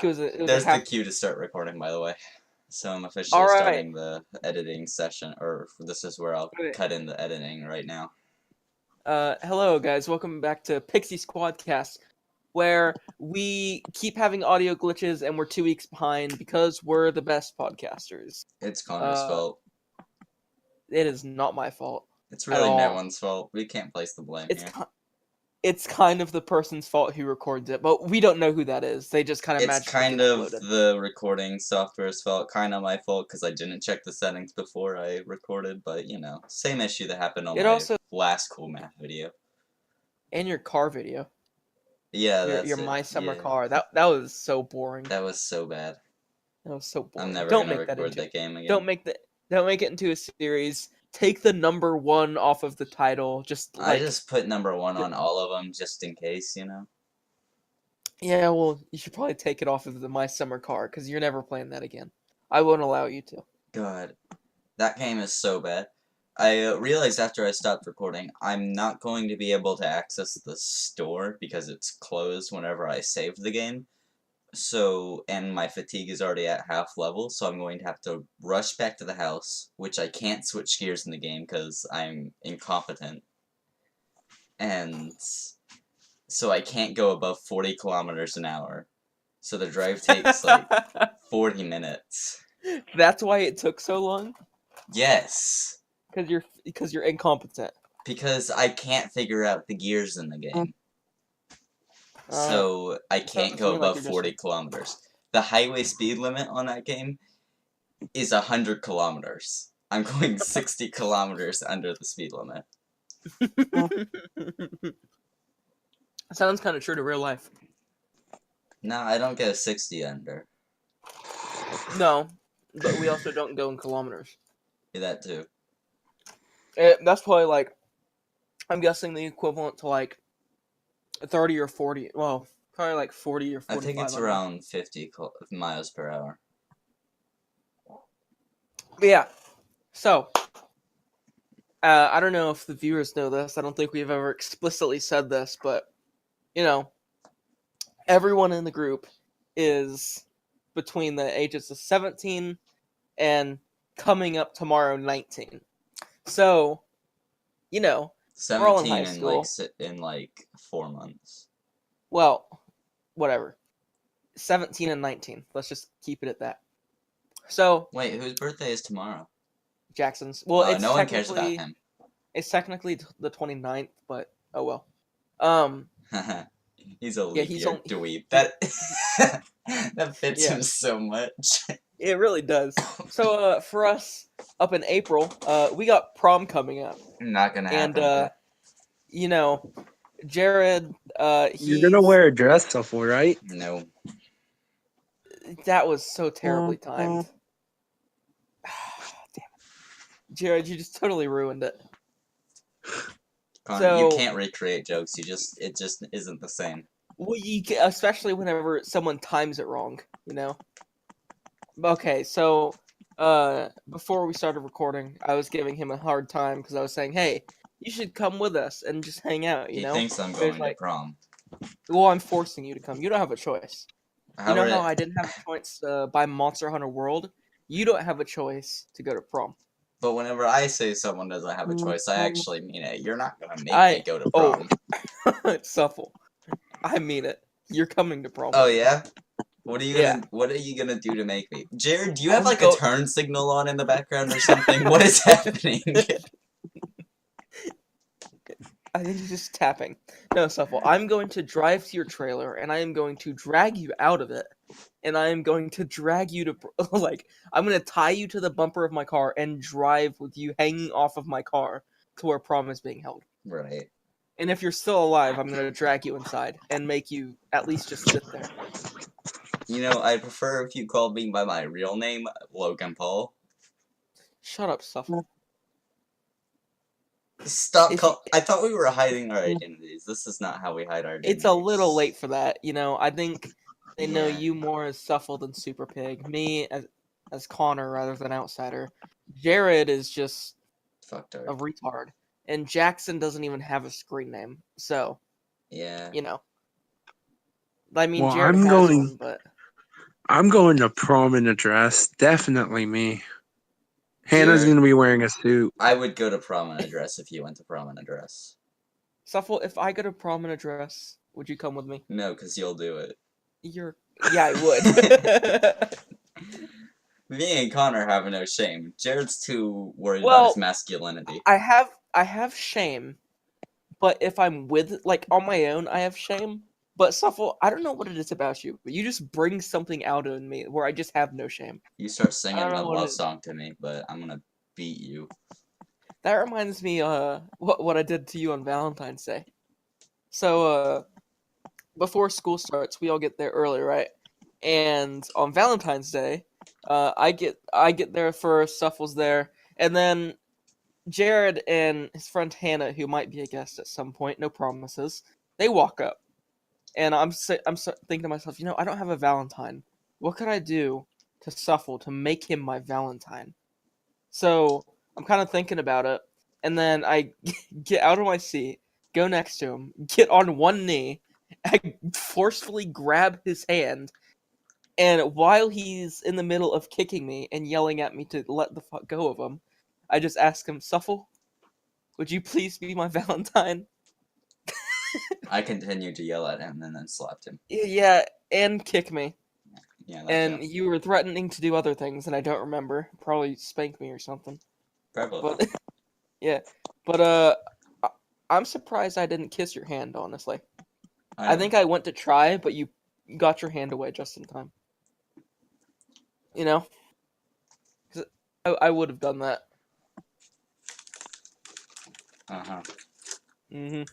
It was There's a the cue to start recording, by the way. So I'm officially Alright. starting the editing session, or this is where I'll cut in the editing right now. Hello guys, welcome back to Pixie Squadcast, where we keep having audio glitches and we're 2 weeks behind because we're the best podcasters. It's Connor's fault. It is not my fault. It's really no one's fault. We can't place the blame here. It's kind of the person's fault who records it, but we don't know who that is. They just kind of It's kind of the recording software's fault, kind of my fault, because I didn't check the settings before I recorded, but, you know, same issue that happened on my last Cool Math video. And your car video. Yeah, that's your My Summer Car. That was so boring. That was so bad. That was so boring. I'm never gonna record that game again. Don't make it into a series. Take the number 1 off of the title. I just put number 1 on all of them just in case, you know. Yeah, well, you should probably take it off of the My Summer Car because you're never playing that again. I won't allow you to. God, that game is so bad. I realized after I stopped recording, I'm not going to be able to access the store because it's closed whenever I save the game. So, and my fatigue is already at half level, so I'm going to have to rush back to the house, which I can't switch gears in the game because I'm incompetent. And so I can't go above 40 kilometers an hour. So the drive takes like 40 minutes. That's why it took so long? Yes. Because you're incompetent. Because I can't figure out the gears in the game. So I can't go above 40 kilometers. The highway speed limit on that game is 100 kilometers. I'm going 60 kilometers under the speed limit. Sounds kind of true to real life. No, I don't go 60 under. No, but we also don't go in kilometers. Yeah, that too. That's probably like, I'm guessing the equivalent to like 30 or 40. Well, probably like 40 or 45. I think it's around 50 miles per hour. But yeah. So, I don't know if the viewers know this. I don't think we've ever explicitly said this, but, you know, everyone in the group is between the ages of 17 and coming up tomorrow 19. So, you know, 17 we're all in high school. in like 4 months. Well, whatever. 17 and 19. Let's just keep it at that. So, wait, whose birthday is tomorrow? Jackson's. Well, it's no one cares about him. It's technically the 29th, but oh well. He's a leap year dweeb. That fits him so much. It really does. So, for us, up in April, we got prom coming up. Not gonna happen. And, you know, Jared, You're gonna wear a dress, stuff, right? No. That was so terribly timed. Damn it. Jared, you just totally ruined it. Connor, you can't recreate jokes. It just isn't the same. Well, especially whenever someone times it wrong, you know? Okay, so, before we started recording, I was giving him a hard time because I was saying, hey, you should come with us and just hang out, you know? He thinks I'm going to prom. Well, I'm forcing you to come. You don't have a choice. You know how I didn't have a choice to buy Monster Hunter World? You don't have a choice to go to prom. But whenever I say someone doesn't have a choice, I actually mean it. You're not gonna make me go to prom. It's supple. I mean it. You're coming to prom. Oh yeah? What are you gonna do to make me? Jared, do you have like a turn signal on in the background or something? What is happening? I think he's just tapping. No, Supple. I'm going to drive to your trailer, and I am going to drag you out of it. And I am going to drag you to, I'm going to tie you to the bumper of my car and drive with you hanging off of my car to where prom is being held. Right. And if you're still alive, I'm going to drag you inside and make you at least just sit there. You know, I'd prefer if you called me by my real name, Logan Paul. Shut up, Supple. Stop I thought we were hiding our identities. This is not how we hide our identities. It's a little late for that, you know. I think they know you more as Suffle than Super Pig. Me as Connor rather than Outsider. Jared is just a retard. And Jackson doesn't even have a screen name. So, yeah. you know. I mean, Jared has one, but... I'm going to prom in a dress. Definitely me. Hannah's Jared? going to be wearing a suit. I would go to prom in a dress if you went to prom in a dress. Suffle, if I go to prom in a dress, would you come with me? No, because you'll do it. Yeah, I would. Me and Connor have no shame. Jared's too worried about Well, his masculinity. I have shame, but if I'm with like on my own, I have shame. But Suffle, I don't know what it is about you, but you just bring something out in me where I just have no shame. You start I singing don't a know what it love is. song to me, but I'm gonna beat you. That reminds me, what I did to you on Valentine's Day. So, before school starts, we all get there early, right? And on Valentine's Day, I get there first. Suffle's there, and then Jared and his friend Hannah, who might be a guest at some point, no promises, they walk up. And I'm thinking to myself, I don't have a Valentine. What could I do to Suffle to make him my Valentine? So I'm kind of thinking about it, and then I get out of my seat, go next to him, get on one knee, I forcefully grab his hand, and while he's in the middle of kicking me and yelling at me to let the fuck go of him, I just ask him, Suffle, would you please be my Valentine? I continued to yell at him and then slapped him. Yeah, and kick me. Yeah, that And counts. you were threatening to do other things, and I don't remember. Probably spank me or something. Probably. But yeah, but I'm surprised I didn't kiss your hand. Honestly, I think I went to try, but you got your hand away just in time. 'Cause I would have done that. Mhm.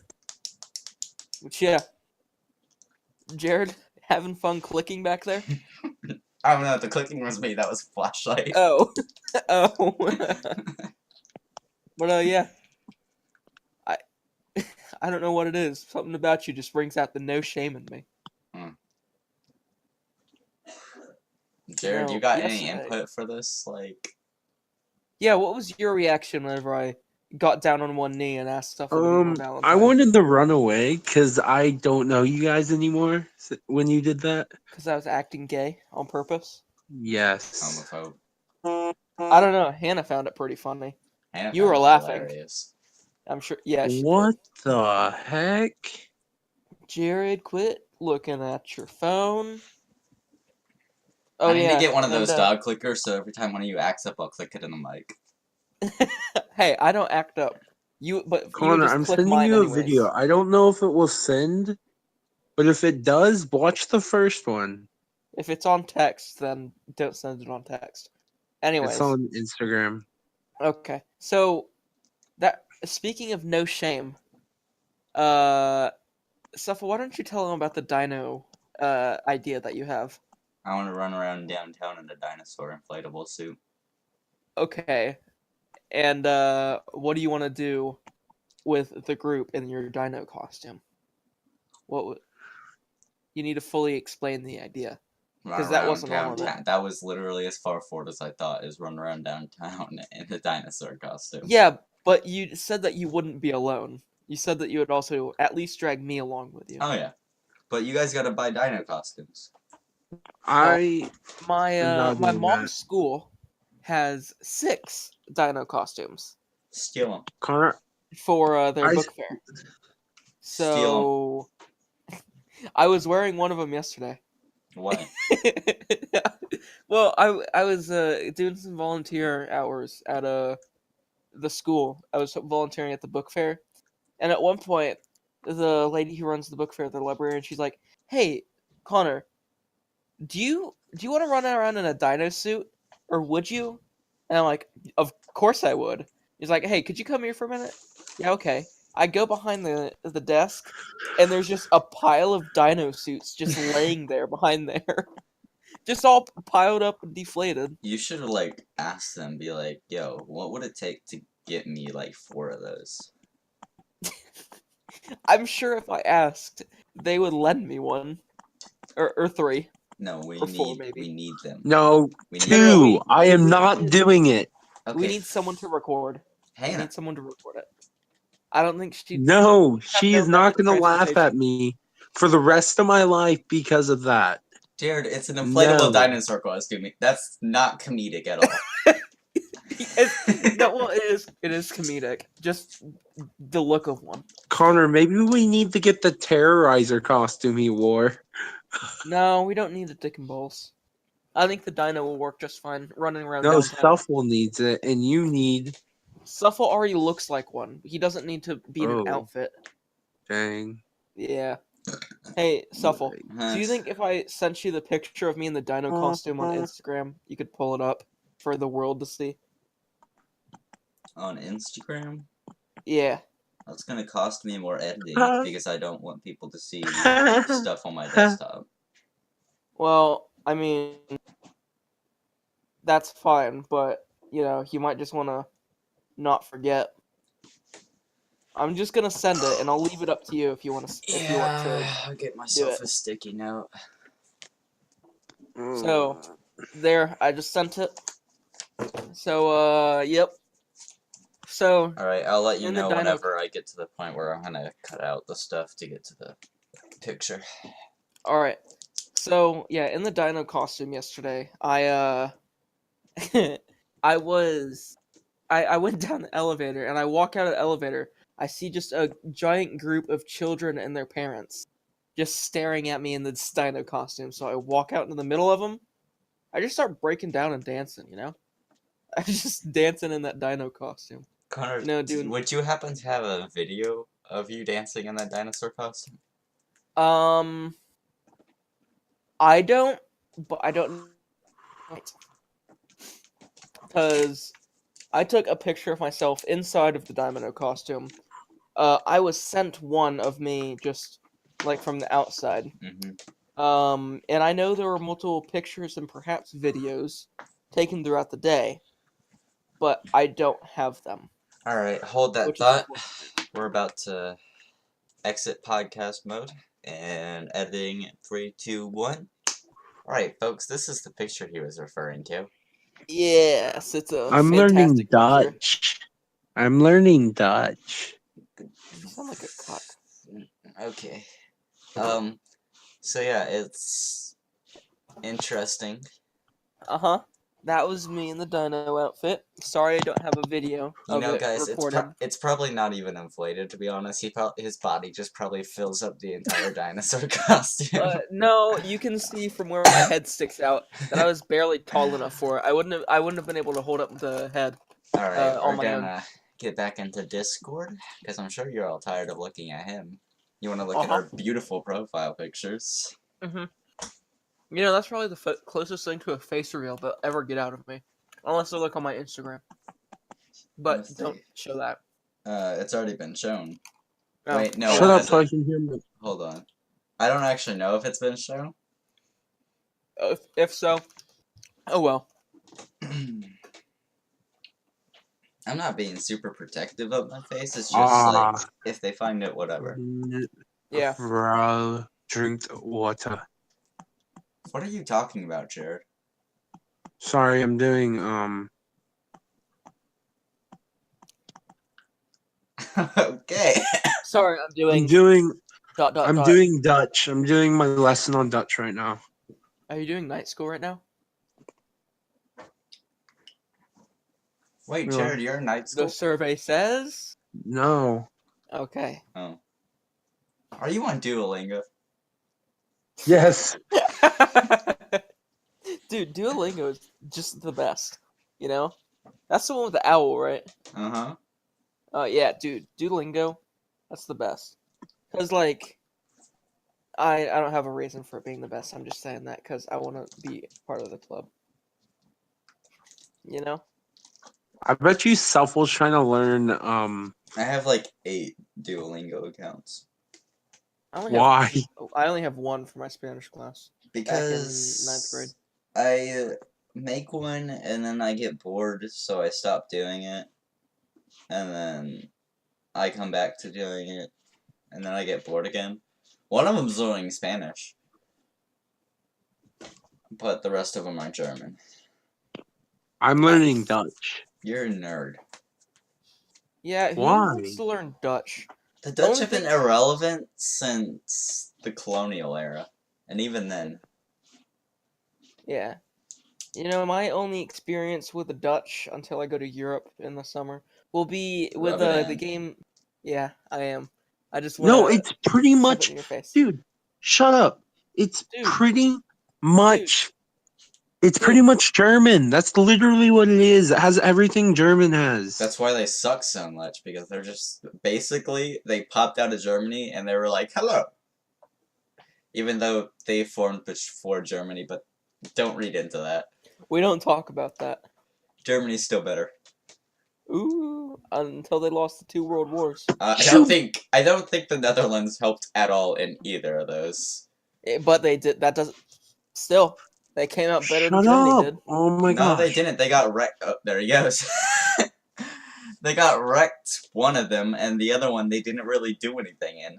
But yeah, Jared, having fun clicking back there? I don't know, the clicking was me, that was a flashlight. Oh, oh. But yeah, I I don't know what it is. Something about you just brings out the no shame in me. Jared, No, you got any yesterday- input for this? Like, Yeah, what was your reaction whenever I got down on one knee and asked stuff to be my I Valentine? wanted to run away because I don't know you guys anymore when you did that. Because I was acting gay on purpose? Yes. homophobe. I don't know. Hannah found it pretty funny. Hannah You were found it laughing. hilarious. I'm sure. Yeah, she What did. the heck? Jared, quit looking at your phone. Oh I need yeah. to get one of and, those dog clickers so every time one of you acts up, I'll click it in the mic. Hey, I don't act up. But you would Connor, just I'm click sending mine you a anyways. video. I don't know if it will send, but if it does, watch the first one. If it's on text, then don't send it on text. Anyways. It's on Instagram. Okay. So speaking of no shame, Safa, why don't you tell them about the dino idea that you have? I want to run around downtown in a dinosaur inflatable suit. Okay. And what do you want to do with the group in your dino costume? You need to fully explain the idea. Run Because that around wasn't all of downtown. it. That was literally as far forward as I thought, is run around downtown in a dinosaur costume. Yeah, but you said that you wouldn't be alone. You said that you would also at least drag me along with you. Oh yeah. But you guys gotta buy dino costumes. I'm My not my doing mom's that. school has 6 dino costumes Steal them. Connor, for their I- book fair. Steal So I was wearing one of them yesterday. Why? Well, I was doing some volunteer hours at the school. I was volunteering at the book fair, and at one point, the lady who runs the book fair, the librarian, she's like, "Hey, Connor, do you want to run around in a dino suit, or would you?" And I'm like, "Of course I would." He's like, "Hey, could you come here for a minute?" Yeah, okay. I go behind the desk, and there's just a pile of dino suits just laying there behind there. Just all piled up and deflated. You should have, like, asked them, be like, yo, what would it take to get me, like, 4 of those? I'm sure if I asked, they would lend me one. Or 3. No, we Or 4, need maybe. we need them. No, We need 2. No, we- I am not doing it. Okay. We need someone to record. We Hannah. need someone to record it. I don't think she... No, have she no is not method going of to laugh at transportation. me for the rest of my life because of that. Jared, it's an inflatable No. dinosaur costume. That's not comedic at all. No, well, it is comedic. Just the look of one. Connor, maybe we need to get the Terrorizer costume he wore. No, we don't need the dick and balls. I think the dino will work just fine running around No, downtown. Stuffle needs it, and you need... Suffle already looks like one. He doesn't need to be in an Oh. outfit. Dang. Yeah. Hey, Suffle, Huh. do you think if I sent you the picture of me in the dino costume on Instagram, you could pull it up for the world to see? On Instagram? Yeah. That's gonna cost me more editing because I don't want people to see Oh. stuff on my desktop. Well, I mean, that's fine, but, you know, you might just want to not forget. I'm just gonna send it, and I'll leave it up to you if you want to. If you want to. I'll get myself myself a sticky note. So, there, I just sent it. So, yep. So, Alright, I'll let you in the know dino- whenever I get to the point where I'm gonna cut out the stuff to get to the picture. alright. So, yeah, in the dino costume yesterday, I I went down the elevator, and I walk out of the elevator, I see just a giant group of children and their parents just staring at me in the dino costume, so I walk out into the middle of them, I just start breaking down and dancing, you know? I'm just dancing in that dino costume. Connor, No, dude. would you happen to have a video of you dancing in that dinosaur costume? I don't, but I don't, because I took a picture of myself inside of the dino costume. I was sent one of me just like from the outside. Mm-hmm. And I know there were multiple pictures and perhaps videos taken throughout the day, but I don't have them. Alright, hold that Which is thought. unfortunate. We're about to exit podcast mode and editing in 3, 2, 1. Alright, folks, this is the picture he was referring to. Yes, it's a I'm learning fantastic picture. Dutch. I'm learning Dutch. You sound like a cock. Okay. So yeah, it's interesting. Uh-huh. That was me in the dino outfit. Sorry I don't have a video You of know, it guys, recorded. it's probably not even inflated, to be honest. His body just probably fills up the entire dinosaur costume. No, you can see from where my head sticks out that I was barely tall enough for it. I wouldn't have been able to hold up the head. Alright, on we're my own. gonna get back into Discord, because I'm sure you're all tired of looking at him. You want to look at our beautiful profile pictures. Mm-hmm. You know, that's probably the closest thing to a face reveal they'll ever get out of me. Unless they look on my Instagram. But don't show that. It's already been shown. Oh. Wait, no, Shut it up hasn't. so I can hear me. Hold on. I don't actually know if it's been shown. If so, oh well. I'm not being super protective of my face. It's just like, if they find it, whatever. Yeah. Bro, drink water. What are you talking about, Jared? Sorry, I'm doing Okay. Sorry, I'm doing. I'm doing Dutch. I'm doing my lesson on Dutch right now. Are you doing night school right now? Wait, Jared, you're in night school? The survey says. No. Okay. Oh. Are you on Duolingo? Yes. Dude, Duolingo is just the best. You know? That's the one with the owl, right? Uh-huh. Yeah, dude, Duolingo, that's the best. Because, like, I don't have a reason for it being the best. I'm just saying that because I want to be part of the club. You know? I bet you Self was trying to learn I have like 8 Duolingo accounts. Why? I only have one for my Spanish class. Because Back in 9th grade. I make one and then I get bored, so I stop doing it. And then I come back to doing it, and then I get bored again. One of them's learning Spanish, but the rest of them are German. I'm learning Dutch. You're a nerd. Yeah, who Why? wants to learn Dutch? The Dutch Only have been thing- irrelevant since the colonial era, and even then. Yeah. You know, my only experience with the Dutch until I go to Europe in the summer will be with Rub it the in. game. Yeah, I am. I just want No, to it's pretty shove it much, in your face. dude. Shut up. It's Dude, pretty much. It's pretty dude. much German. That's literally what it is. It has everything German has. That's why they suck so much, because they're just basically they popped out of Germany and they were like, "Hello," even though they formed before Germany. But don't read into that. We don't talk about that. Germany's still better. Ooh, until they lost the 2 world wars. I don't think the Netherlands helped at all in either of those. But they did. That doesn't. Still, they came out better than Shut Germany up. did. Oh my No, they gosh. didn't. They got wrecked. Oh, there he goes. They got wrecked, one of them, and the other one they didn't really do anything in.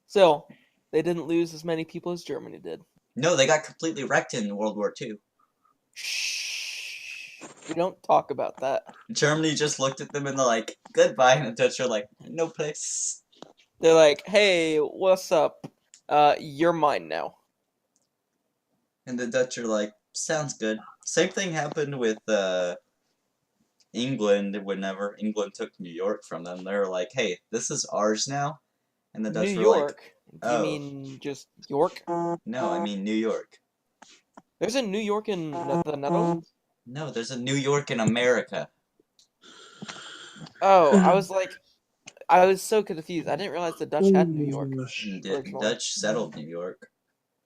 Still, they didn't lose as many people as Germany did. No, they got completely wrecked in World War II. Shh. We don't talk about that. Germany just looked at them and they're like, "Goodbye," and the Dutch are like, "No place." They're like, "Hey, what's up? You're mine now." And the Dutch are like, "Sounds good." Same thing happened with England whenever England took New York from them. They were like, "Hey, this is ours now," and the New Dutch were like, York? Do you "Oh, mean just York? no, I mean New York." There's a New York in the Netherlands. No, there's a New York in America. Oh, I was so confused. I didn't realize the Dutch had New York The originally. Dutch settled New York.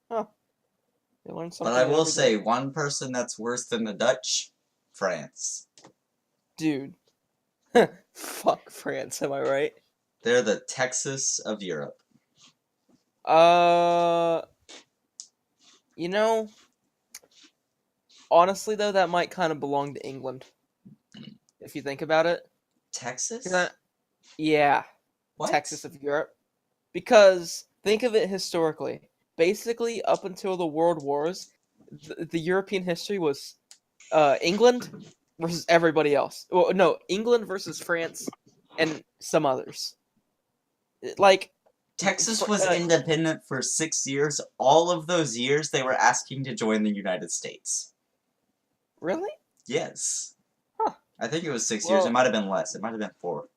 They learned something But I new will every say, day. one person that's worse than the Dutch, France. Dude. Fuck France, am I right? They're the Texas of Europe. You know, honestly though, that might kind of belong to England. If you think about it. Texas? Yeah, What? Texas of Europe. Because think of it historically. Basically, up until the World Wars, the European history was England versus everybody else. Well, no, England versus France and some others. Like Texas was independent for 6 years. All of those years, they were asking to join the United States. Really? Yes. Huh. I think it was 6 years. It Well, might have been less. It might have been 4.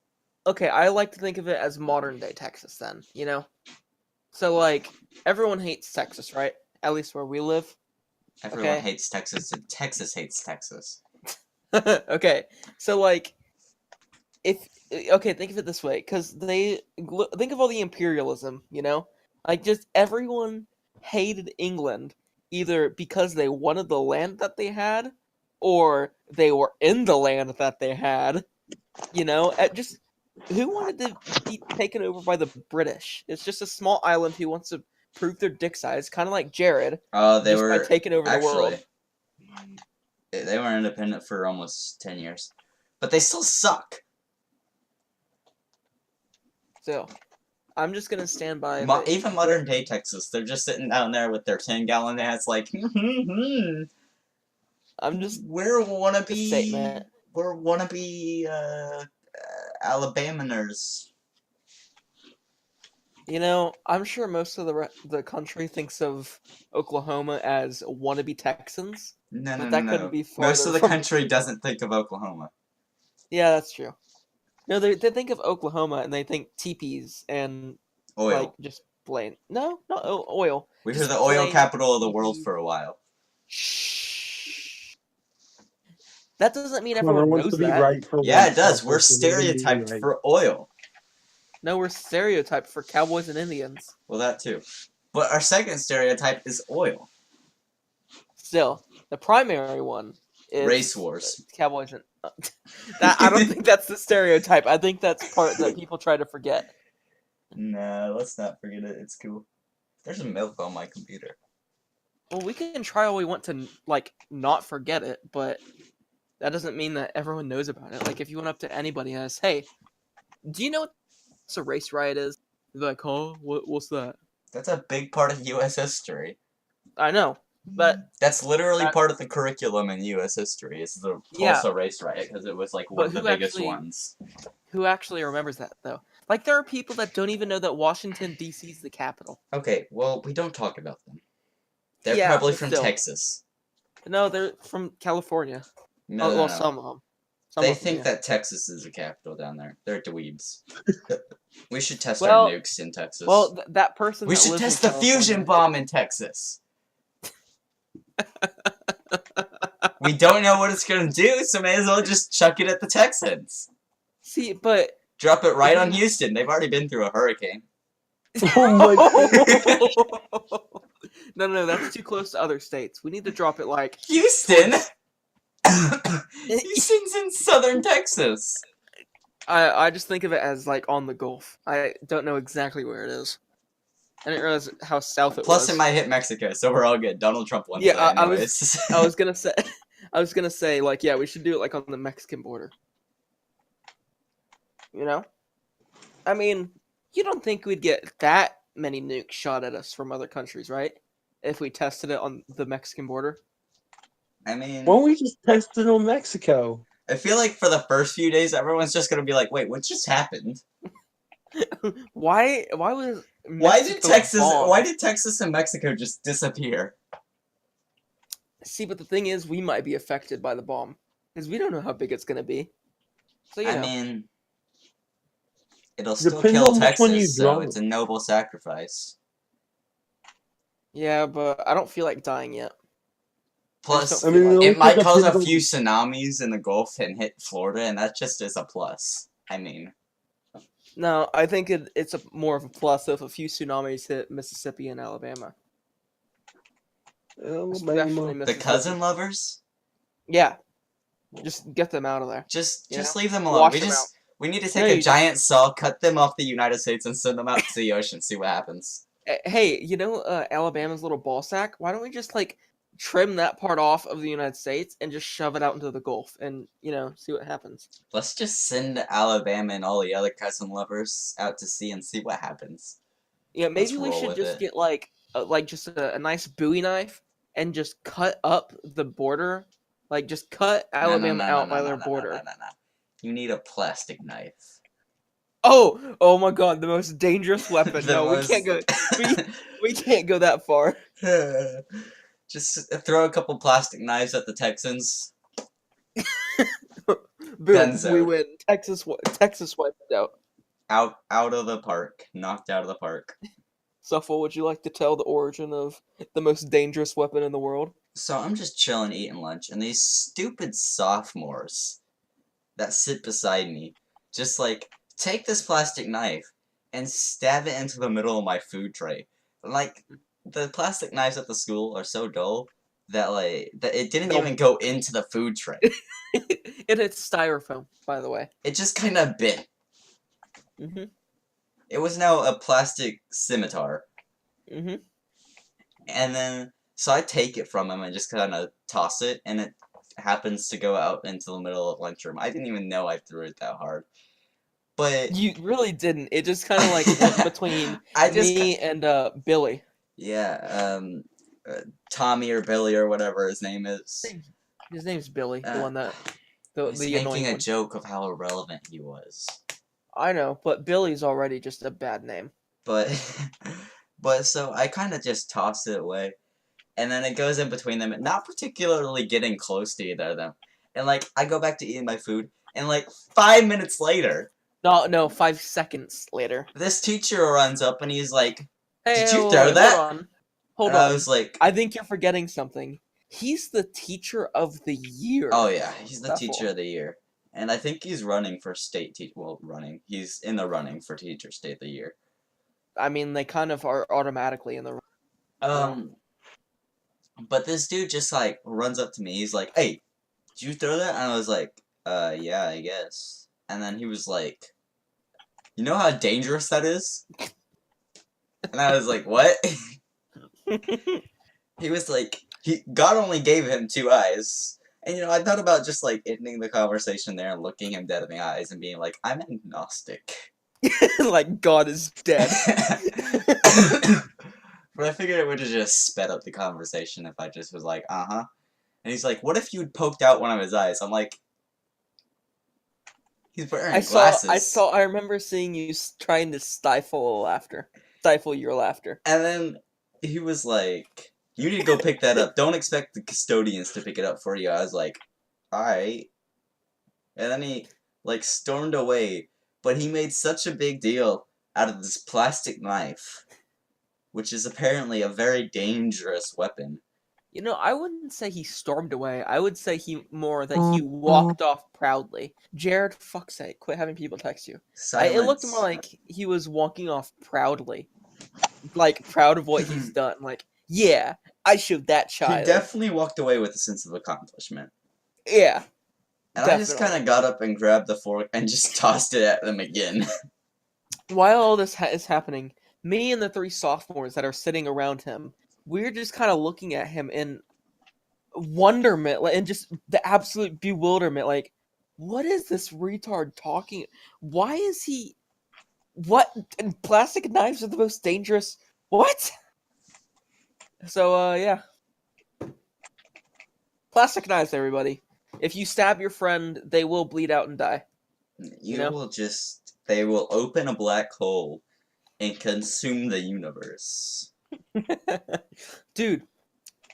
okay, I like to think of it as modern day Texas then, you know? So like everyone hates Texas, right? At least where we live. Everyone Okay. hates Texas, and Texas hates Texas. Okay. So like if okay, think of it this way, because think of all the imperialism, you know, like just everyone hated England either because they wanted the land that they had, or they were in the land that they had. You know, just who wanted to be taken over by the British? It's just a small island who wants to prove their dick size, kind of like Jared, They just by were taking over the world. They were independent for almost 10 years, but they still suck. So, I'm just gonna stand by. Even modern day Texas, they're just sitting down there with their 10-gallon hats, like, I'm just. we're wannabe, Statement. we're wannabe Alabamaners. You know, I'm sure most of the country thinks of Oklahoma as wannabe Texans, No, but no, that no, couldn't no. be farther Most of the from. country doesn't think of Oklahoma. Yeah, that's true. No, they think of Oklahoma and they think teepees and Oil. like just plain. No, not oil. We were Just the oil plain capital of the world teepees. for a while. Shh. That doesn't mean Connor everyone wants knows to be that. right for Yeah, once. it does. That We're person isn't being stereotyped right. for oil. No, we're stereotyped for cowboys and Indians. Well, that too. But our second stereotype is oil. Still, the primary one is Race wars. Cowboys and that. I don't think that's the stereotype. I think that's part that people try to forget. Nah, let's not forget it. It's cool. There's a milk on my computer. Well, we can try all we want to like not forget it, but that doesn't mean that everyone knows about it. Like if you went up to anybody and asked, "Hey, do you know what a race riot is?" They're like, "Huh? What's that?" That's a big part of U.S. history. I know, but That's literally part of the curriculum in U.S. history. Is the Tulsa race riot because it was like one of the biggest ones. Who actually remembers that though? Like there are people that don't even know that Washington D.C. is the capital. Okay, well we don't talk about them. They're probably from still. Texas. No, they're from California. No, Oh, no, well, no. some of them. Some They of them, think yeah. that Texas is the capital down there. They're dweebs. We should test our Well, nukes in Texas. Well, that person we that should lives test in the fusion California. bomb in Texas. We don't know what it's gonna do, so may as well just chuck it at the Texans. See, but Drop it right on Houston. They've already been through a hurricane. Oh my god. No, that's too close to other states. We need to drop it like Houston? towards- Houston's in southern Texas. I just think of it as like on the Gulf. I don't know exactly where it is. I didn't realize how south it Plus, was. it might hit Mexico, so we're all good. Donald Trump won Yeah, today, I anyways. was gonna say like yeah, we should do it like on the Mexican border. You know, I mean, you don't think we'd get that many nukes shot at us from other countries, right? If we tested it on the Mexican border. I mean, Why don't we just test it on Mexico? I feel like for the first few days, everyone's just gonna be like, "Wait, what just happened? Why was Why did Mexico bombed? Why did Texas and Mexico just disappear?" See, but the thing is, we might be affected by the bomb because we don't know how big it's gonna be. So you I know, mean, it'll still Depends kill on which one you Texas, so drop. it's a noble sacrifice. yeah, but I don't feel like dying yet. Plus, I mean, it it might also cause a depends on- few tsunamis in the Gulf and hit Florida, and that just is a plus. I mean, No, I think it's more of a plus if a few tsunamis hit Mississippi and Alabama. Especially Alabama. the Mississippi. cousin lovers, Yeah, just get them out of there. just You know? leave them alone. Wash them out. We need to No, take a you giant saw, cut them off the United States, and send them out to the ocean. See what happens. Hey, you know Alabama's little ball sack? Why don't we just like trim that part off of the United States and just shove it out into the Gulf and see what happens? Let's just send Alabama and all the other cousin lovers out to sea and see what happens. Yeah, Let's maybe we roll should with just it. get like just a nice Bowie knife and just cut up the border, like just cut Alabama out by their border. No. You need a plastic knife. Oh my God, the most dangerous weapon. The No, most- we can't go. We can't go that far. Just throw a couple plastic knives at the Texans. Boom, Dunzo. we win. Texas wiped out. Out of the park. Knocked out of the park. Suffle, would you like to tell the origin of the most dangerous weapon in the world? So I'm just chilling eating lunch, and these stupid sophomores that sit beside me just like take this plastic knife and stab it into the middle of my food tray. Like, the plastic knives at the school are so dull that it didn't No. even go into the food tray. It's styrofoam, by the way. It just kind of bit. Mhm. It was now a plastic scimitar. Mhm. And then, so I take it from him and just kind of toss it, and it happens to go out into the middle of lunchroom. I didn't even know I threw it that hard. But You really didn't. It just kind of like went between me and Billy. Yeah, Tommy or Billy or whatever his name is. His name's Billy, the one that He's the making annoying a one. joke of how irrelevant he was. I know, but Billy's already just a bad name. But so I kind of just toss it away, and then it goes in between them, not particularly getting close to either of them. And I go back to eating my food, and 5 minutes later, No, 5 seconds later. this teacher runs up and he's like, Hey, "Did you wait, throw wait, that?" Hold And on. I was like, I think you're forgetting something. He's the teacher of the year. "Oh yeah, he's the Stuffle. teacher of the year." And I think he's running for state he's in the running for teacher state of the year. I mean, they kind of are automatically in the. But this dude just runs up to me. He's like, "Hey, did you throw that?" And I was like, yeah, I guess." And then he was like, "You know how dangerous that is?" And I was like, "What?" He was like, God only gave him 2 eyes. And I thought about just ending the conversation there and looking him dead in the eyes and being like, "I'm agnostic." Like God is dead. But I figured it would have just sped up the conversation if I just was like, "Uh-huh." And he's like, "What if you'd poked out one of his eyes?" I'm like, he's wearing glasses. I remember seeing you trying to stifle your laughter. And then he was like, You need to go pick that up. Don't expect the custodians to pick it up for you. I was like, alright. And then he, like, stormed away. But he made such a big deal out of this plastic knife, which is apparently a very dangerous weapon. You know, I wouldn't say he stormed away. I would say he walked off proudly. Jared, fuck's sake, quit having people text you. It looked more Silence. like he was walking off proudly. Like, proud of what he's done. Like, yeah, I showed that He child. definitely walked away with a sense of accomplishment. Yeah. And I just kind of got up and grabbed the fork and just tossed it at them again. While all this is happening, me and the 3 sophomores that are sitting around him, we're just kind of looking at him in wonderment, like, and just the absolute bewilderment. Like, what is this retard talking? Why is he? What? And plastic knives are the most dangerous. What? So, yeah. Plastic knives, everybody. If you stab your friend, they will bleed out and die. They will open a black hole and consume the universe. Dude.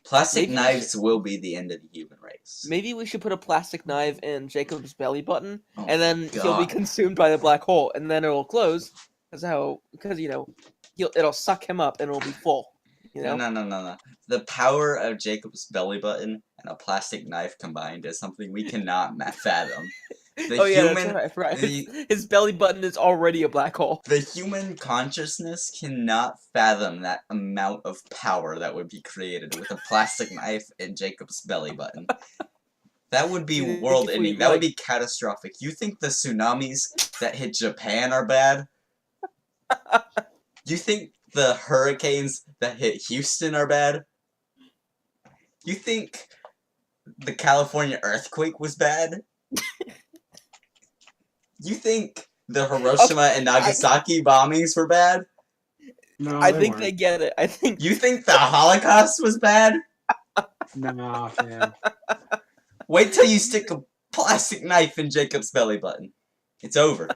Plastic knives will be the end of the human race. Maybe we should put a plastic knife in Jacob's belly button, and then God. he'll be consumed by the black hole, and then it'll close. Because it'll suck him up and it'll be full. You know? No. The power of Jacob's belly button and a plastic knife combined is something we cannot fathom. That's right. I forgot. His belly button is already a black hole. The human consciousness cannot fathom that amount of power that would be created with a plastic knife in Jacob's belly button. That would be world-ending. That would be catastrophic. You think the tsunamis that hit Japan are bad? You think the hurricanes that hit Houston are bad? You think the California earthquake was bad? You think the Hiroshima and Nagasaki bombings were bad? No, I think they get it. You think the Holocaust was bad? Nah, fam. Wait till you stick a plastic knife in Jacob's belly button. It's over.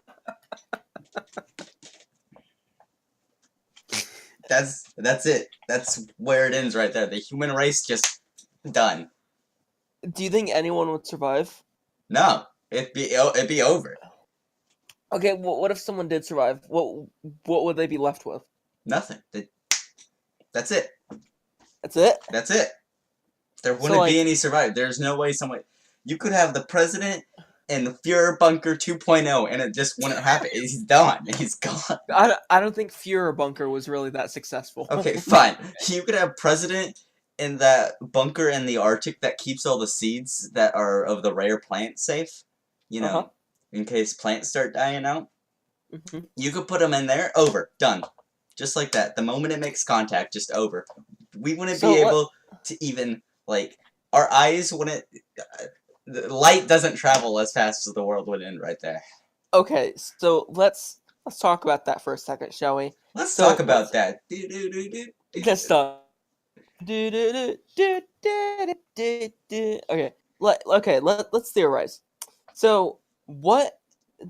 That's it. That's where it ends right there. The human race just done. Do you think anyone would survive? No, it'd be over. Okay, well, what if someone did survive? What would they be left with? Nothing. That's it. That's it? That's it. There wouldn't be any survival. There's no way you could have the president in Führer Bunker 2.0 and it just wouldn't happen. He's done. He's gone. I don't think Führer Bunker was really that successful. Okay, fine. You could have president in that bunker in the Arctic that keeps all the seeds that are of the rare plant safe. You know, in case plants start dying out. Mm-hmm. You could put them in there. Over. Done. Just like that. The moment it makes contact, just over. We wouldn't be able to even, like, our eyes wouldn't... the light doesn't travel as fast as the world would end right there. Okay, so let's talk about that for a second, shall we? Let's talk about that. Let's stop. Okay, let's theorize. So, what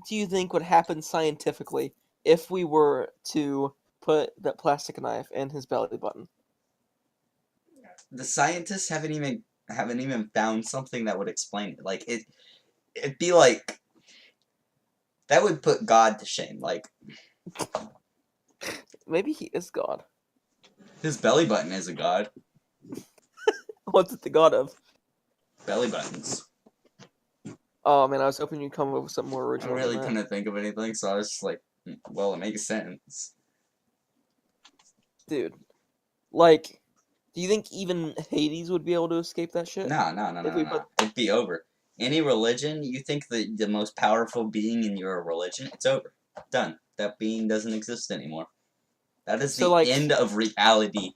do you think would happen scientifically if we were to put that plastic knife in his belly button? The scientists haven't even found something that would explain it. Like, it'd be like, that would put God to shame. Like, maybe he is God. His belly button is a god. What's it the god of? Belly buttons. Oh man, I was hoping you'd come up with something more original. I really couldn't think of anything, so I was just like, well, it makes sense. Dude, like, do you think even Hades would be able to escape that shit? No. It'd be over. Any religion, you think the most powerful being in your religion, it's over. Done. That being doesn't exist anymore. That is the end of reality.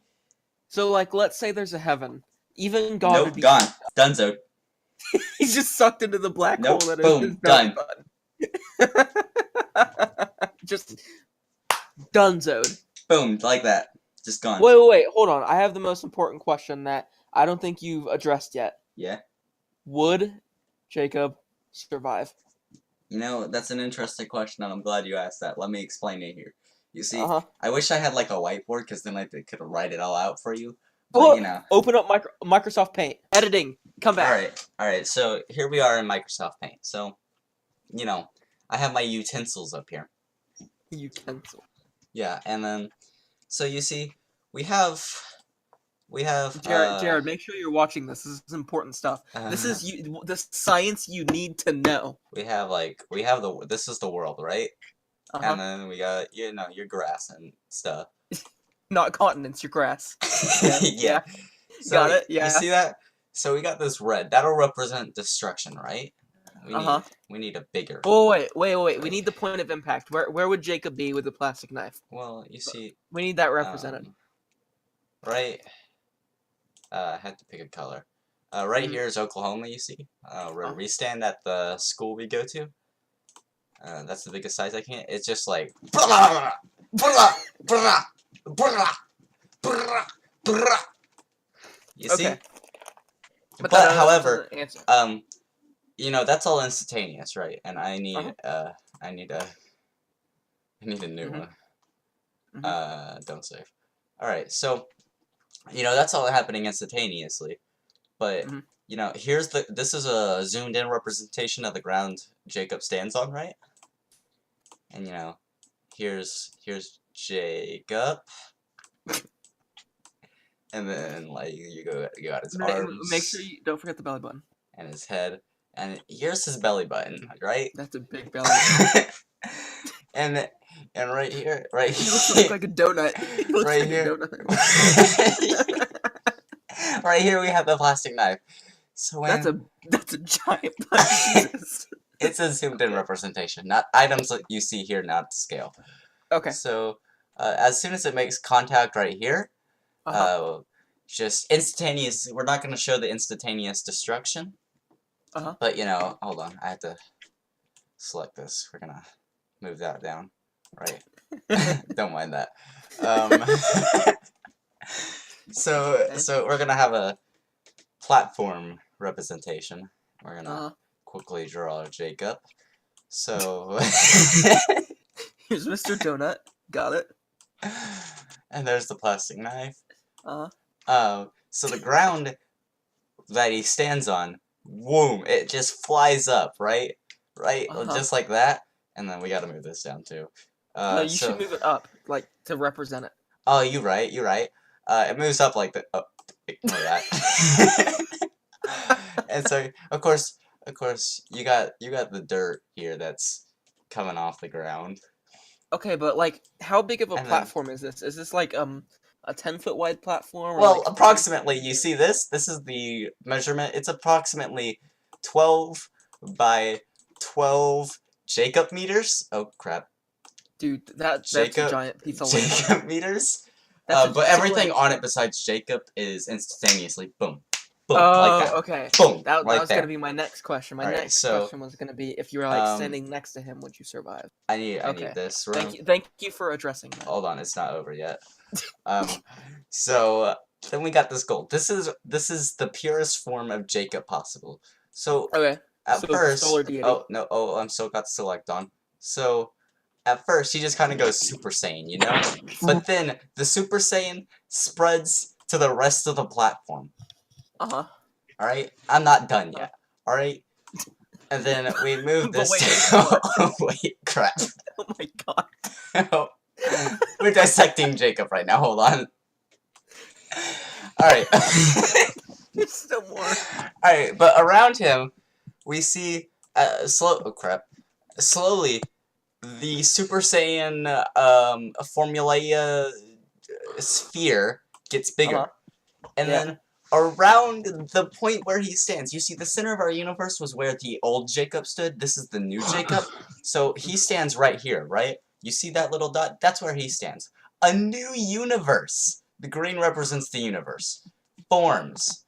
So, like, let's say there's a heaven. Even God would be... gone. Dunzo. He's just sucked into the black hole that is his belly button. Just dunzoed. Boom, like that. Just gone. Wait, hold on. I have the most important question that I don't think you've addressed yet. Yeah? Would Jacob survive? You know, that's an interesting question, and I'm glad you asked that. Let me explain it here. You see, Uh-huh. I wish I had, like, a whiteboard, because then I could write it all out for you. but you know. Open up Microsoft Paint. Editing. Come back. Alright, so here we are in Microsoft Paint. So, you know, I have my utensils up here. Utensil. Yeah, and then, so you see, we have, Jared, make sure you're watching this. This is important stuff. This is the science you need to know. this is the world, right? And then we got, you know, your grass and stuff. Not continents, your grass. Yeah. So, got it, yeah. You see that? So we got this red. That'll represent destruction, right? We need a bigger. Oh, wait. We need the point of impact. Where would Jacob be with the plastic knife? Well, you see. We need that represented. Right. I had to pick a color. Right here is Oklahoma, you see? Where we stand at the school we go to. That's the biggest size I can. It's just like. You see? Okay. But however, you know, that's all instantaneous, right? And I need I need a new one. Don't save. Alright, so you know, that's all happening instantaneously. But you know, this is a zoomed in representation of the ground Jacob stands on, right? And you know, here's Jacob. And then like you got his arms. Make sure you don't forget the belly button. And his head. And here's his belly button, right? That's a big belly button. and right here, right He here. looks like a donut. He looks Right like here. a donut. Right here we have the plastic knife. So when that's a giant Jesus. It's a zoomed in representation, not items that you see here, not to scale. Okay. So as soon as it makes contact right here, just instantaneous. We're not going to show the instantaneous destruction. But you know, hold on. I have to select this. We're gonna move that down. Right. Don't mind that. So we're gonna have a platform representation. We're gonna quickly draw Jacob. So here's Mr. Donut. Got it. And there's the plastic knife. So the ground that he stands on, boom, it just flies up, right? Right? Just like that. And then we gotta move this down too. No, you should move it up, like, to represent it. Oh, you're right. It moves up like the. Oh, ignore that. And so, of course, you got the dirt here that's coming off the ground. Okay, but like, how big of a platform is this? Is this like a 10-foot wide platform? Or well, like approximately. You see this? This is the measurement. It's approximately 12 by 12 Jacob meters. Oh crap! Dude, that's a giant piece of land. Jacob meters. But everything on it besides Jacob is instantaneously boom, boom, like that. Okay. Boom. That right was there. gonna be my next question. My next question was gonna be if you were like standing next to him, would you survive? I need this room. Thank you for addressing that. Hold on, it's not over yet. So then we got this gold. This is the purest form of Jacob possible. So at first, solar deity. I'm still got select on. So at first he just kind of goes Super Saiyan, you know, but then the Super Saiyan spreads to the rest of the platform. All right, I'm not done yet. All right, and then we move this. Wait, crap! Oh my god. We're dissecting Jacob right now. Hold on. Alright. There's still more. Alright, but around him, we see slowly, the Super Saiyan formula sphere gets bigger. And then around the point where he stands, you see the center of our universe was where the old Jacob stood. This is the new Jacob. So he stands right here, right? You see that little dot? That's where he stands. A new universe. The green represents the universe. Forms.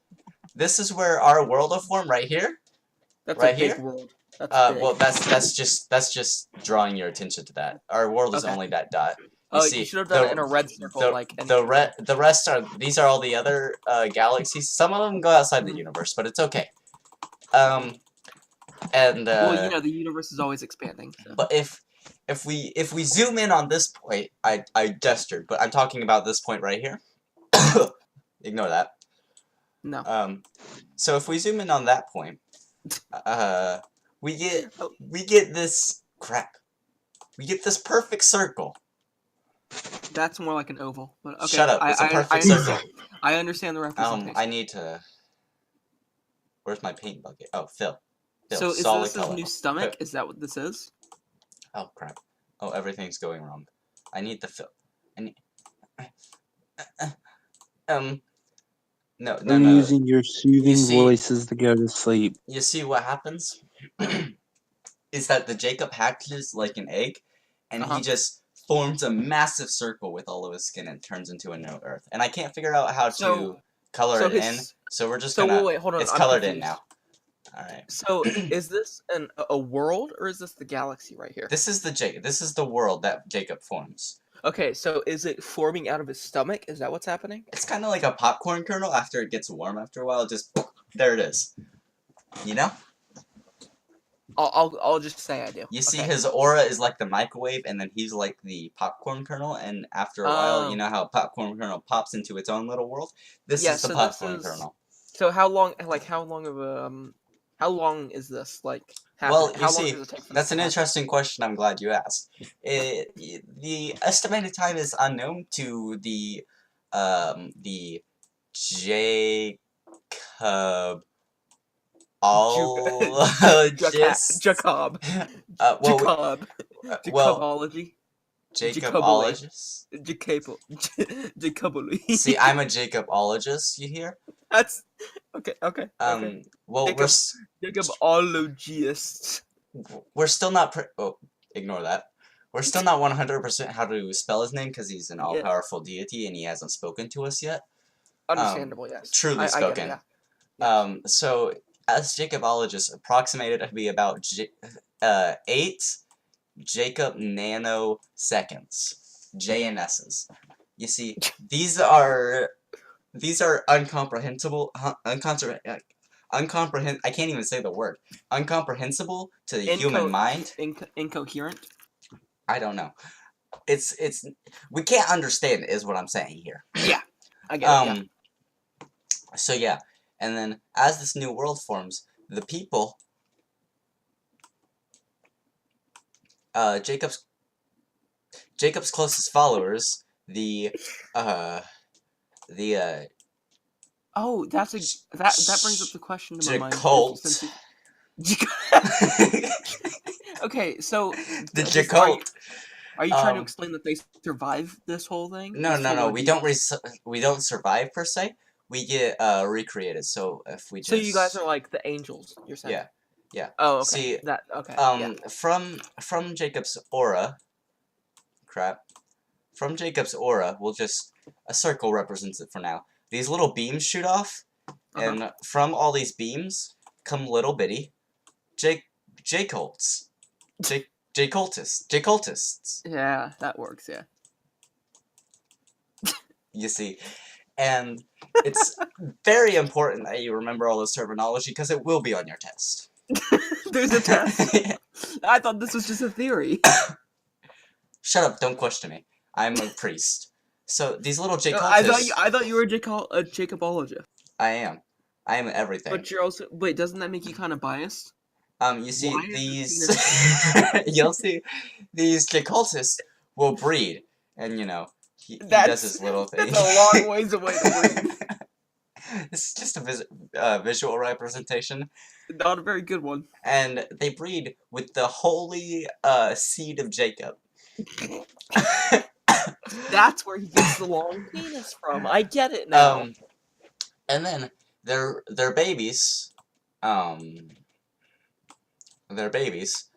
This is where our world will form right here. That's right a big here. World. That's big. Well, that's just drawing your attention to that. Our world is only that dot. You should have done it in a red circle. The rest are these are all the other galaxies. Some of them go outside the universe, but it's okay. Well, you know, the universe is always expanding. So. But if we zoom in on this point, I gestured, but I'm talking about this point right here. Ignore that. No. So if we zoom in on that point, we get this crap. We get this perfect circle. That's more like an oval. But okay, Shut up! It's a I perfect understand. circle. I understand the representation. I need to. Where's my paint bucket? Oh, fill. So is Solid this his color. new stomach? Is that what this is? Oh crap! Oh, everything's going wrong. I need the fill. I need. No. You're using your soothing voices to go to sleep. You see what happens? Is that the Jacob hatches like an egg, and he just forms a massive circle with all of his skin and turns into a no earth. And I can't figure out how to color it in, so we're just gonna. Wait, hold on. It's I'm colored confused. in now. All right. So is this a world or is this the galaxy right here? This is the world that Jacob forms. Okay, so is it forming out of his stomach? Is that what's happening? It's kind of like a popcorn kernel. After it gets warm, after a while, just there it is. You know? I'll just say I do. You see, his aura is like the microwave, and then he's like the popcorn kernel. And after a while, you know how a popcorn kernel pops into its own little world. This is the popcorn kernel. So how long is this like? Happening? Well, how long does it take for that's this an to interesting question. I'm glad you asked. The estimated time is unknown to the Jacobology. Jacob. Jacobology. Jacobologists. Jacobology. See, I'm a Jacobologist. You hear? That's okay. Well, Jacobologists. We're still not. Ignore that. We're still not 100% how to spell his name because he's an all-powerful deity and he hasn't spoken to us yet. Understandable, yes. Truly spoken. I get it, yeah. So as Jacobologists approximated to be about 8 Jacob nanoseconds, JNSs. You see, these are uncomprehensible. I can't even say the word. Incomprehensible to the human mind. Incoherent. I don't know. It's we can't understand is what I'm saying here. Yeah, I get it. Yeah. So yeah, and then as this new world forms, the people, Jacob's closest followers, Oh, that brings up the question to my mind. Okay, so the Jacult. Are you trying to explain that they survive this whole thing? No. We don't survive per se. We get recreated. So if we just. So you guys are like the angels. You're saying. Yeah. Oh, okay. See, yeah. From Jacob's aura. Crap. From Jacob's aura, a circle represents it for now. These little beams shoot off, and from all these beams come little bitty Jacolts. Jacoltists. Yeah, that works, yeah. You see, and it's very important that you remember all this terminology because it will be on your test. There's a test? I thought this was just a theory. Shut up, don't question me. I'm a priest. So, these little Jacoltists... I thought you were a Jacobologist. I am. I am everything. But you're also... Wait, doesn't that make you kind of biased? You see, you'll see, these Jacoltists will breed, and, you know, he does his little thing. That's a long ways away to breed. This is just a visual representation. Not a very good one. And they breed with the holy seed of Jacob. That's where he gets the long penis from. I get it now. And then their babies, Are their babies?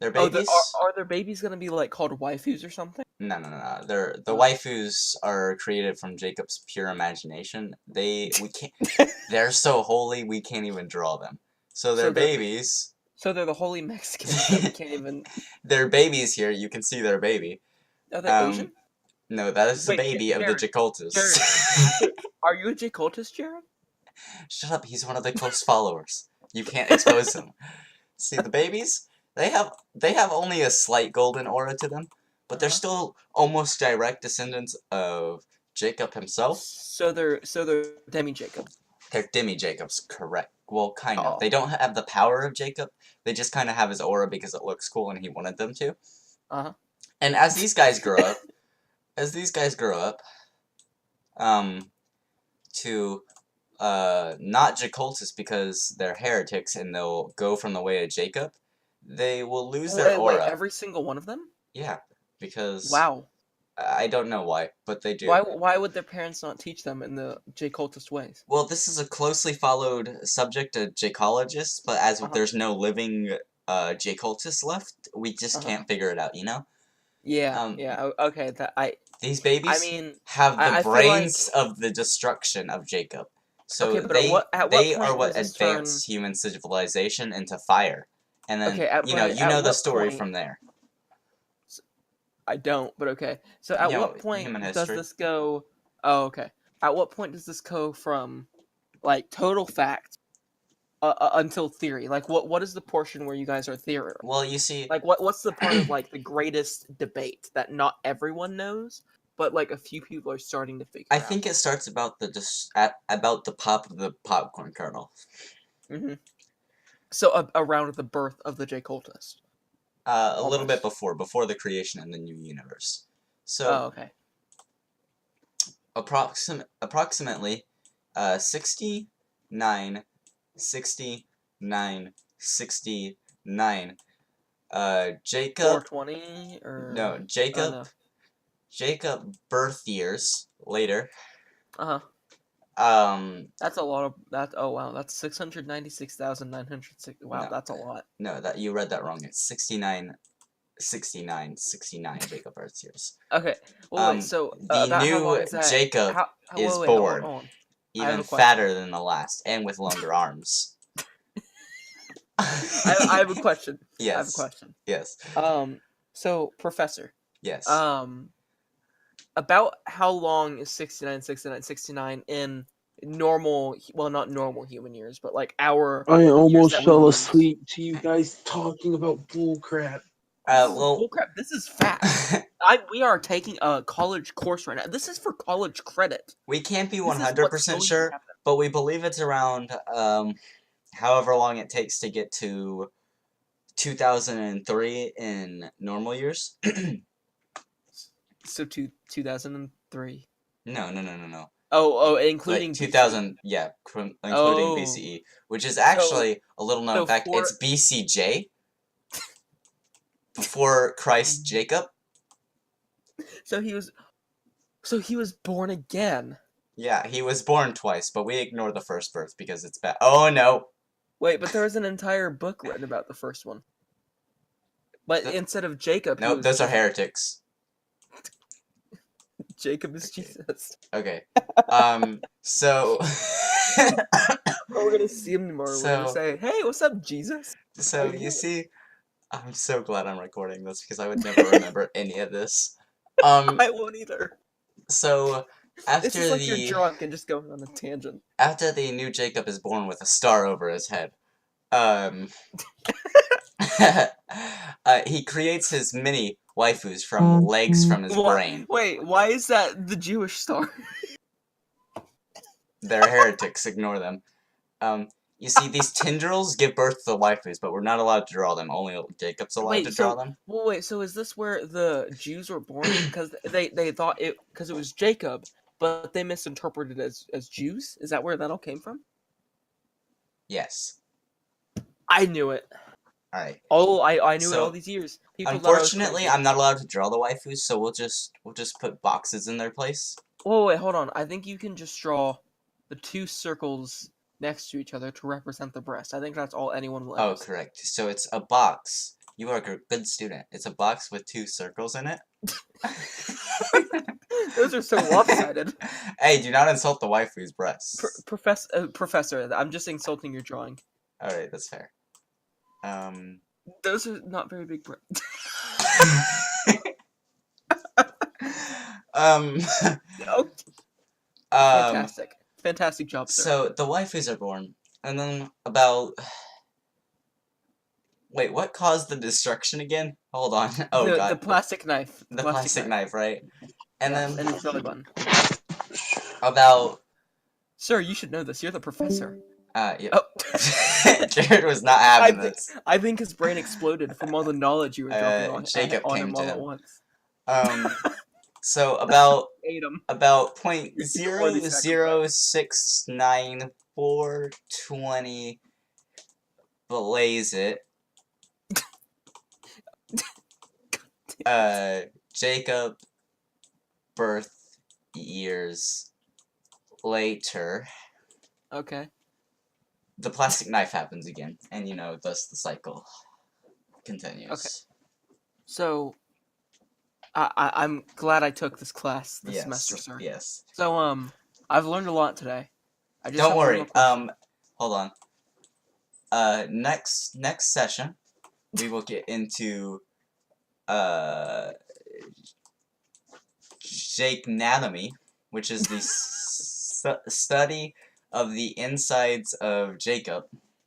Are their babies gonna be like called waifus or something? No. The waifus are created from Jacob's pure imagination. They're so holy we can't even draw them. So their babies. So they're the holy Mexicans that we can't even. Their babies here. You can see their baby. Are they Asian? No, that is the baby of the Jacoltists. Are you a Jacoltist, Jared? Shut up. He's one of the close followers. You can't expose him. See the babies? They have only a slight golden aura to them, but they're still almost direct descendants of Jacob himself. So they're demi Jacobs. They're demi-Jacobs, correct. Well, kind of. Oh. They don't have the power of Jacob. They just kind of have his aura because it looks cool and he wanted them to. Uh-huh. And as these guys grow up, to not Jacultus because they're heretics and they'll go from the way of Jacob, they will lose their aura. Wait, every single one of them? Yeah, because Wow. I don't know why, but they do. Why would their parents not teach them in the Jacultist ways? Well, this is a closely followed subject of Jacobologists, but as there's no living Jacultists left, we just can't figure it out, you know? Yeah, okay, these babies I mean, have the I feel brains of the destruction of Jacob. So Okay, but they at what point are what does this advance human civilization into fire. And then, Okay, you know the what story point- from there. I don't, but okay. So at You know, what point human does history. this go? Oh, okay. At what point does this go from like total fact until theory? Like what is the portion where you guys are theory? Well, you see, Like what's the part of like the greatest debate that not everyone knows, but like a few people are starting to figure I out? think it starts about about the pop of the popcorn kernel. Mm-hmm. So around the birth of the Jacultist. A little bit Almost. before the creation of the new universe. So Oh, okay. approximately 69 Jacob 420 or no oh, Jacob no. Jacob birth years later. Uh-huh. That's a lot of that. Oh wow, that's 696,906. Wow, No. that's a lot. No, that you read that wrong. It's 69 Jacob birth years. Okay. Well, wait. So The about how long new is that? Jacob is Wait, born, hold on. I even have a question. fatter than the last, and with longer arms. I have a question. Yes. I have a question. Yes. So Professor. Yes. About how long is 69 in normal? Well, not normal human years, but like our. I years almost that we fell use. asleep to you guys talking about bullcrap. Well, Bullcrap. This is fact. We are taking a college course right now. This is for college credit. we can't be This is what's 100% going to sure, happen. but we believe it's around however long it takes to get to 2003 in normal years. So 2003. No. Oh, including Like 2000, yeah, including Oh. BCE, which is actually a little known so fact. It's BCJ, before Christ Jacob. So he was born again. Yeah, he was born twice, but we ignore the first birth because it's bad. Oh no! Wait, but there was an entire book written about the first one. But instead of Jacob, Nope, those are heretics. Jacob is Okay. Jesus. Okay. So. We're gonna see him tomorrow. We're gonna say, "Hey, what's up, Jesus?" So you see, I'm so glad I'm recording this because I would never remember any of this. I won't either. So after This is like you're drunk and just going on a tangent. after the new Jacob is born with a star over his head, he creates his mini waifus from legs from his brain. Wait, why is that the Jewish star? They're heretics. Ignore them. You see, these tendrils give birth to the waifus, but we're not allowed to draw them. Only Jacob's allowed to draw them. Well, wait. So is this where the Jews were born? Because they thought it was Jacob, but they misinterpreted it as Jews. Is that where that all came from? Yes. I knew it. All right. Oh, I knew it all these years. People thought I was Unfortunately, crazy. I'm not allowed to draw the waifus, so we'll just put boxes in their place. Oh wait, hold on. I think you can just draw the two circles next to each other to represent the breast. I think that's all anyone will Oh, ask. correct. So it's a box. You are a good student. It's a box with two circles in it. Those are so lopsided. Hey, do not insult the waifu's breasts. Professor, I'm just insulting your drawing. Alright, that's fair. Those are not very big breasts. Fantastic job, sir. So the waifus are born, and then about Wait, what caused the destruction again? Hold on. Oh the god. plastic knife. The plastic knife, right? And Yes, then and his belly button. about Sir, you should know this. You're the professor. yeah. Oh. Jared was not I having think this. I think his brain exploded from all the knowledge you were dropping Jacob on came him to all at him. once. So about Ate him. point You're a zero worthy zero sacrifice. 69420 blaze it. Jacob birth years later, Okay. the plastic knife happens again, and thus the cycle continues. Okay. So I'm glad I took this class this semester, sir. Yes. So I've learned a lot today. I just Don't have one worry. more question. Hold on. Next session, we will get into Jakenatomy, which is the study of the insides of Jacob.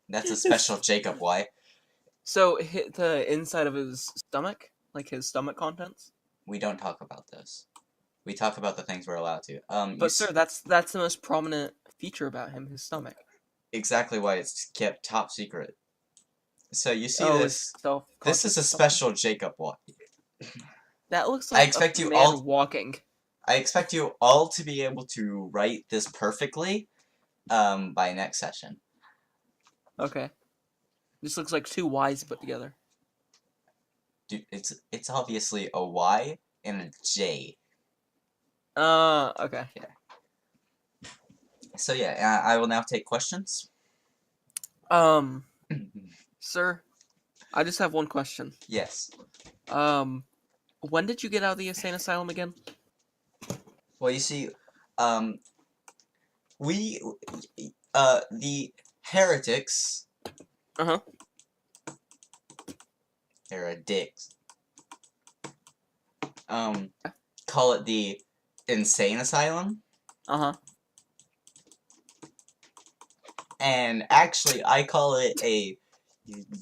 That's a special Jacob Y. So hit the inside of his stomach, like his stomach contents. We don't talk about this. We talk about the things we're allowed to. But sir, that's the most prominent feature about him, his stomach. Exactly why it's kept top secret. So you see Oh, this. his self-conscious This is a stomach. special Jacob Y. That looks I like expect a you man all- walking. I expect you all to be able to write this perfectly by next session. Okay. This looks like two Y's put together. Dude, it's obviously a Y and a J. Okay. So yeah, I will now take questions. Sir, I just have one question. Yes. When did you get out of the insane asylum again? Well, you see, we, the heretics. Uh-huh. Heretics. Call it the insane asylum. Uh-huh. And actually, I call it a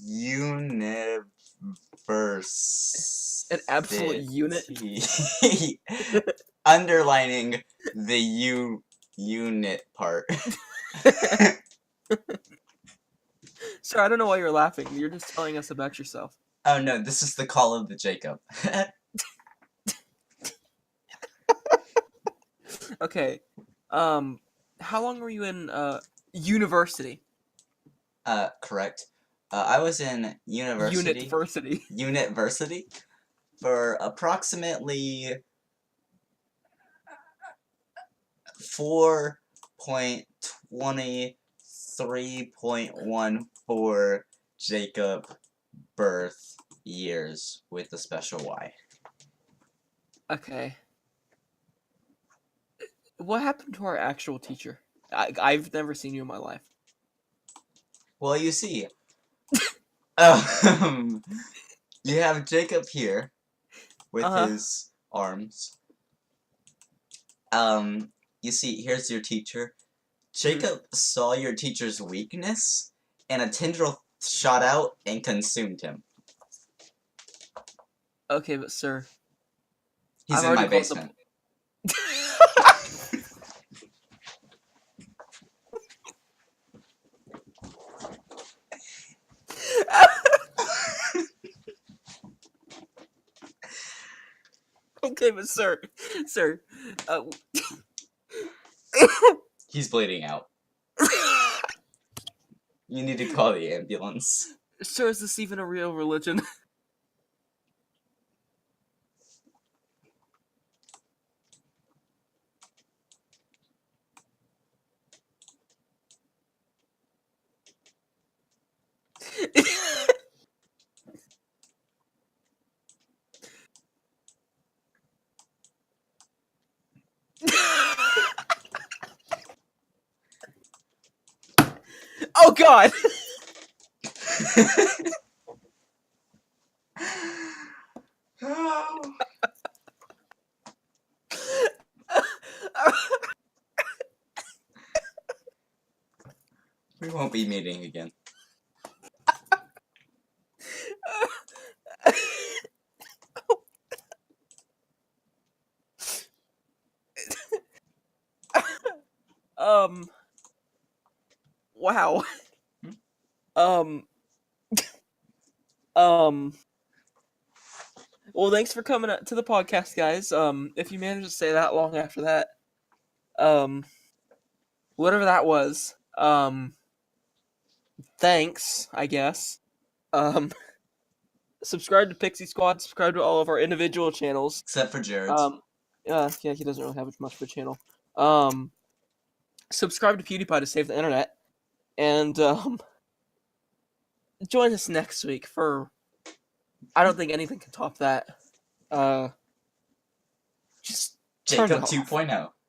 universe. An absolute unit? Underlining the unit part. Sir, I don't know why you're laughing. You're just telling us about yourself. Oh no, this is the call of the Jacob. Okay. How long were you in, university? Correct. I was in university. University for approximately 4.23.14 Jacob birth years with a special Y. Okay. What happened to our actual teacher? I've never seen you in my life. Well, you see, you have Jacob here with his arms. You see, here's your teacher. Jacob saw your teacher's weakness, and a tendril shot out and consumed him. Okay, but sir... He's I've in my already called basement. Okay, but sir... He's bleeding out. You need to call the ambulance. Sir, is this even a real religion? Oh god! We won't be meeting again. Wow. Um. Well, thanks for coming to the podcast, guys. If you managed to stay that long after that, whatever that was, thanks, I guess. Um, subscribe to Pixie Squad. Subscribe to all of our individual channels. Except for Jared's. Yeah, he doesn't really have much of a channel. Subscribe to PewDiePie to save the internet, and join us next week for. I don't think anything can top that. Just turn it Jacob off. 2.0.